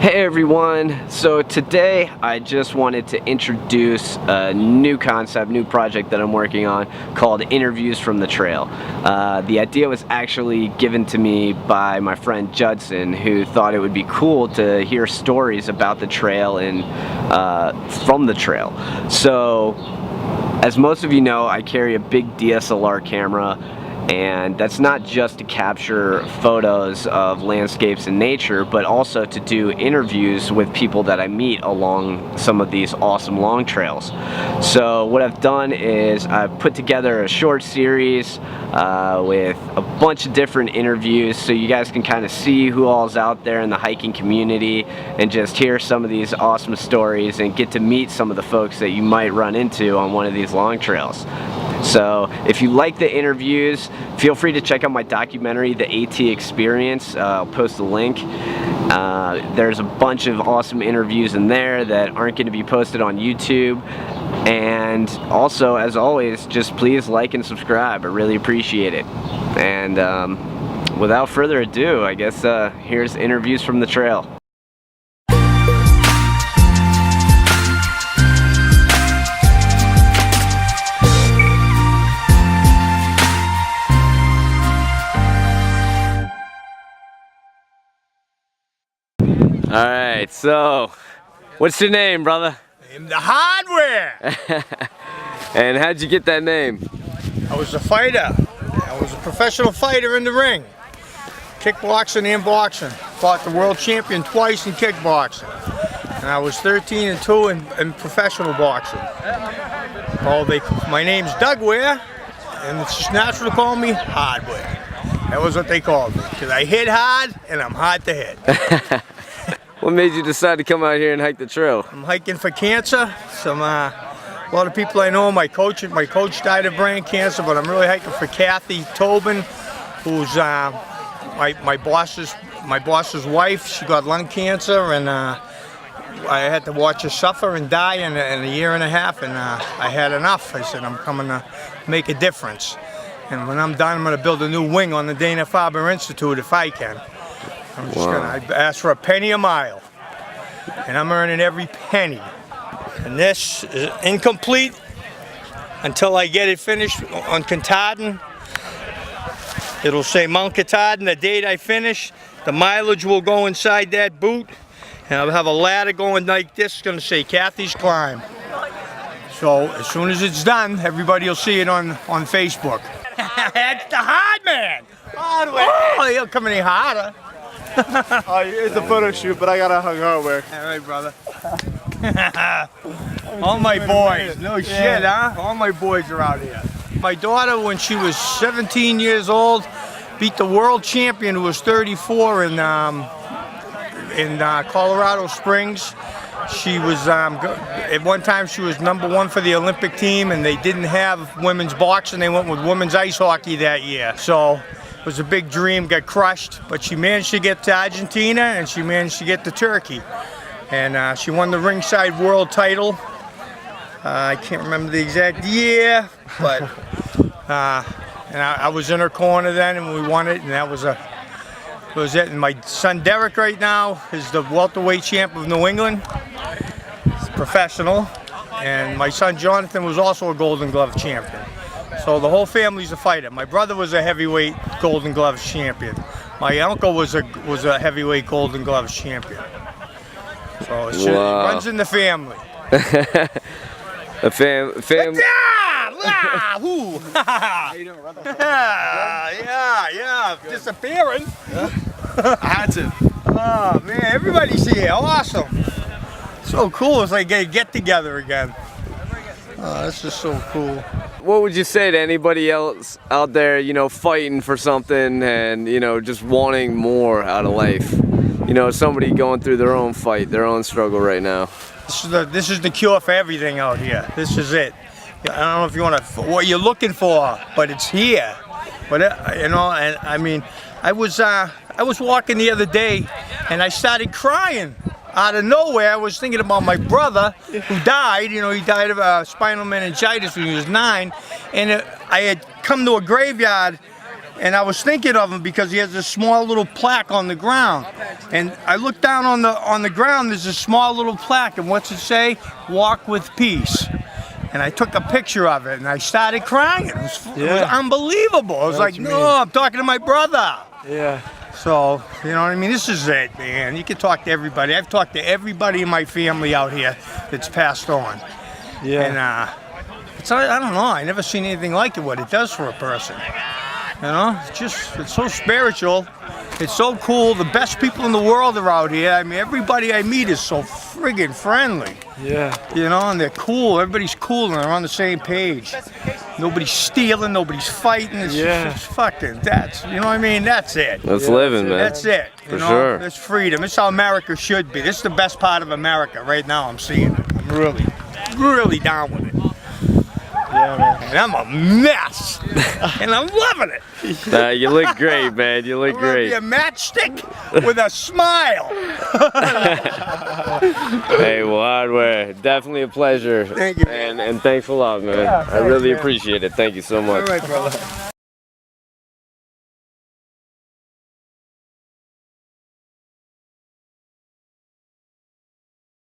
Hey everyone, so today I just wanted to introduce a new concept, new project that I'm working on called Interviews from the Trail. The idea was actually given to me by my friend Judson, who thought it would be cool to hear stories about the trail and from the trail. So as most of you know, I carry a big DSLR camera, and that's not just to capture photos of landscapes and nature, but also to do interviews with people that I meet along some of these awesome long trails. So what I've done is I've put together a short series with a bunch of different interviews so you guys can kind of see who all's out there in the hiking community and just hear some of these awesome stories and get to meet some of the folks that you might run into on one of these long trails. So if you like the interviews, feel free to check out my documentary, The AT Experience. I'll post a link. There's a bunch of awesome interviews in there that aren't going to be posted on YouTube. And also, as always, just please like and subscribe. I really appreciate it. And without further ado, I guess here's Interviews from the Trail. Alright, so what's your name, brother? I'm the Hardware! And how'd you get that name? I was a fighter. I was a professional fighter in the ring. Kickboxing and boxing. Fought the world champion twice in kickboxing. And I was 13-2 in professional boxing. My name's Doug Ware, and it's just natural to call me Hardware. That was what they called me, because I hit hard and I'm hard to hit. What made you decide to come out here and hike the trail? I'm hiking for cancer. A lot of people I know, my coach died of brain cancer, but I'm really hiking for Kathy Tobin, who's my boss's wife. She got lung cancer, and I had to watch her suffer and die in a year and a half, and I had enough. I said, I'm coming to make a difference. And when I'm done, I'm going to build a new wing on the Dana-Farber Institute if I can. I'm just gonna ask for a penny a mile, and I'm earning every penny. And this is incomplete until I get it finished on Katahdin. It'll say Mount Katahdin the date I finish. The mileage will go inside that boot, and I'll have a ladder going like this. It's gonna say Kathy's Climb. So as soon as it's done, everybody will see it on Facebook. That's the hard man. Oh, he'll come any harder. It's a photo shoot, but I gotta hug Hardware. All right, brother. All my boys. No shit, huh? All my boys are out here. My daughter, when she was 17 years old, beat the world champion who was 34 in Colorado Springs. She was, at one time she was #1 for the Olympic team, and they didn't have women's boxing. They went with women's ice hockey that year. So it was a big dream, got crushed, but she managed to get to Argentina, and she managed to get to Turkey. And she won the ringside world title. I can't remember the exact year, but and I was in her corner then, and we won it, and that was it. And my son Derek right now is the welterweight champ of New England. He's professional. And my son Jonathan was also a Golden Glove champion. So the whole family's a fighter. My brother was a heavyweight Golden Gloves champion. My uncle was a heavyweight Golden Gloves champion. So it runs in the family. A family. How you doing, brother? Yeah, disappearing. I had to. Oh man, everybody's here. Awesome. So cool. It's like a get together again. Oh, that's just so cool. What would you say to anybody else out there, you know, fighting for something and, you know, just wanting more out of life? You know, somebody going through their own fight, their own struggle right now. This is the cure for everything out here. This is it. I don't know if you want to, what you're looking for, but it's here. But you know, and I mean, I was walking the other day, and I started crying. Out of nowhere, I was thinking about my brother who died. You know, he died of spinal meningitis when he was 9, and I had come to a graveyard And I was thinking of him because he has a small little plaque on the ground. And I looked down on the ground, there's a small little plaque, and what's it say? Walk with peace. And I took a picture of it, and I started crying. It was unbelievable. I was like, no, I'm talking to my brother. Yeah. So, you know what I mean? This is it, man. You can talk to everybody. I've talked to everybody in my family out here that's passed on. Yeah. And it's, I don't know. I never seen anything like it, what it does for a person. You know, it's so spiritual. It's so cool. The best people in the world are out here. I mean, everybody I meet is so friggin' friendly. Yeah. You know, and they're cool. Everybody's cool and they're on the same page. Nobody's stealing, nobody's fighting. It's just fucking, you know what I mean? That's it. That's living, man. That's it. You know? Sure. It's freedom. It's how America should be. This is the best part of America right now. I'm seeing it. I'm really down with it. Yeah, man. And I'm a mess. And I'm loving it. You look great, man. You look I'm gonna great. be a matchstick with a smile. Hey, well, hardware. Definitely a pleasure. Thank you. And thanks a lot, man. I really appreciate it. Thank you so much. All right, brother.